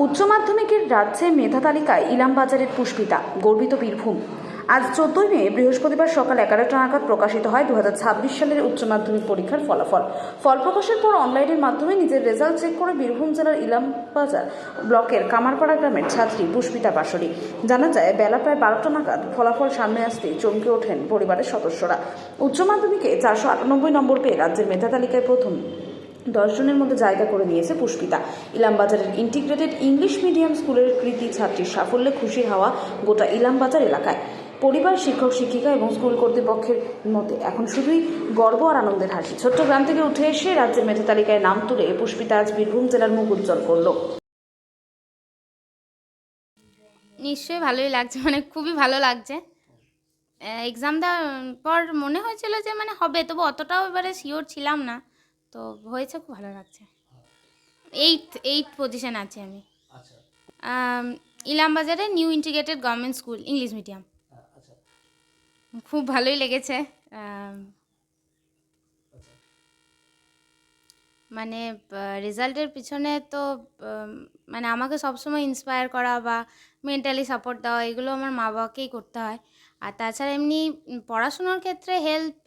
উচ্চ মাধ্যমিকের রাজ্যে মেধা তালিকায় ইলামবাজারের পুষ্পিতা, গর্বিত বীরভূম। আজ 14 মে বৃহস্পতিবার সকাল 11টা নাগাদ প্রকাশিত হয় 2026 সালের উচ্চ মাধ্যমিক পরীক্ষার ফলাফল। ফল প্রকাশের পর অনলাইনের মাধ্যমে নিজের রেজাল্ট চেক করে বীরভূম জেলার ইলামবাজার ব্লকের কামারপাড়া গ্রামের ছাত্রী পুষ্পিতা বাসুরি। জানা যায়, বেলা প্রায় 12টা নাগাদ ফলাফল সামনে আসতেই চমকে ওঠেন পরিবারের সদস্যরা। উচ্চ মাধ্যমিকে 498 নম্বর পেয়ে রাজ্যের মেধা তালিকায় প্রথম 10 জনের মধ্যে জায়গা করে নিয়েছে পুষ্পিতা। ইলামবাজারের ইন্টিগ্রেটেড ইংলিশ মিডিয়াম স্কুলের কৃতি ছাত্রীর সাফল্যে খুশি হওয়া গোটা ইলামবাজার এলাকায়। পরিবার, শিক্ষক শিক্ষিকা এবং স্কুল কর্তৃপক্ষের মতে এখন শুধুই গর্ব আর আনন্দের হাসি। ছোট্ট গ্রাম থেকে উঠে এসে রাজ্যের মেধা তালিকায় নাম তুলে পুষ্পিতা আজ বীরভূম জেলার মুখ উজ্জ্বল করল। নিশ্চয়ই ভালোই লাগছে, মানে খুবই ভালো লাগছে। এক্সাম দেওয়ার পর মনে হয়েছিল যে হবে, তবু অতটাও এবারে শিওর ছিলাম না। তো হয়েছে, খুব ভালো লাগছে। এইট পজিশন আছে আমি। ইলামবাজারে new integrated government school, English medium. খুব ভালোই লেগেছে। মানে রেজাল্টের পিছনে তো আমাকে সবসময় ইন্সপায়ার করা বা মেন্টালি সাপোর্ট দেওয়া, এগুলো আমার মা বাবাকেই করতে হয়। আর তাছাড়া এমনি পড়াশুনোর ক্ষেত্রে হেল্প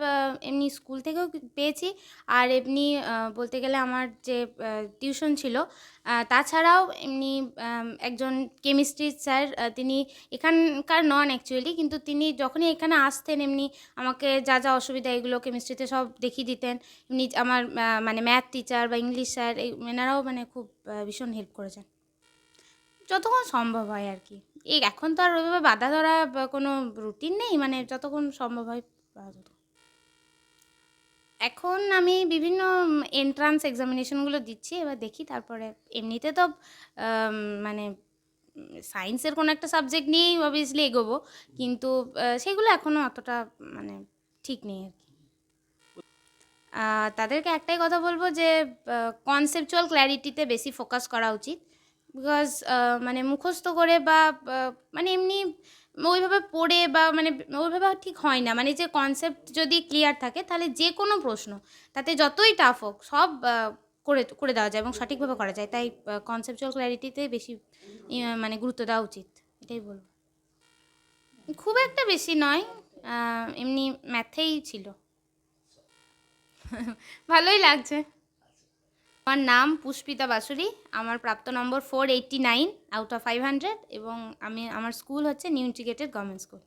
এমনি স্কুল থেকেও পেয়েছি। আর এমনি বলতে গেলে আমার যে টিউশন ছিল, তাছাড়াও এমনি একজন কেমিস্ট্রি স্যার, তিনি এখানকার নন অ্যাকচুয়ালি, কিন্তু তিনি যখনই এখানে আসতেন এমনি আমাকে যা যা অসুবিধা এগুলো কেমিস্ট্রিতে সব দেখিয়ে দিতেন। এমনি আমার ম্যাথ টিচার বা ইংলিশ স্যার, এনারাও খুব ভীষণ হেল্প করেছেন, যতক্ষণ সম্ভব হয় আর কি। এখন তো আর ওইভাবে বাধা ধরা বা কোনো রুটিন নেই, যতক্ষণ সম্ভব হয়। এখন আমি বিভিন্ন এন্ট্রান্স এক্সামিনেশনগুলো দিচ্ছি, এবার দেখি। তারপরে এমনিতে তো সায়েন্সের কোনো একটা সাবজেক্ট নিয়েই অবভিয়াসলি এগোবো, কিন্তু সেগুলো এখনও অতটা ঠিক নেই আর কি। তাদেরকে একটাই কথা বলবো যে কনসেপচুয়াল ক্ল্যারিটিতে বেশি ফোকাস করা উচিত। বিকজ মুখস্থ করে বা এমনি ওইভাবে পড়ে বা ওইভাবে ঠিক হয় না। যে কনসেপ্ট যদি ক্লিয়ার থাকে তাহলে যে কোনো প্রশ্ন, তাতে যতই টাফ হোক, সব করে করে দেওয়া যায় এবং সঠিকভাবে করা যায়। তাই কনসেপচুয়াল ক্ল্যারিটিতে বেশি গুরুত্ব দেওয়া উচিত, এটাই বলবো। খুব একটা বেশি নয়, এমনি ম্যাথেই ছিল। ভালোই লাগছে। আমার নাম পুষ্পিতা বাসুরি, আমার প্রাপ্ত নম্বর 489 আউট অফ 500, এবং আমার স্কুল হচ্ছে নিউ ইন্টিগ্রেটেড গভর্নমেন্ট স্কুল।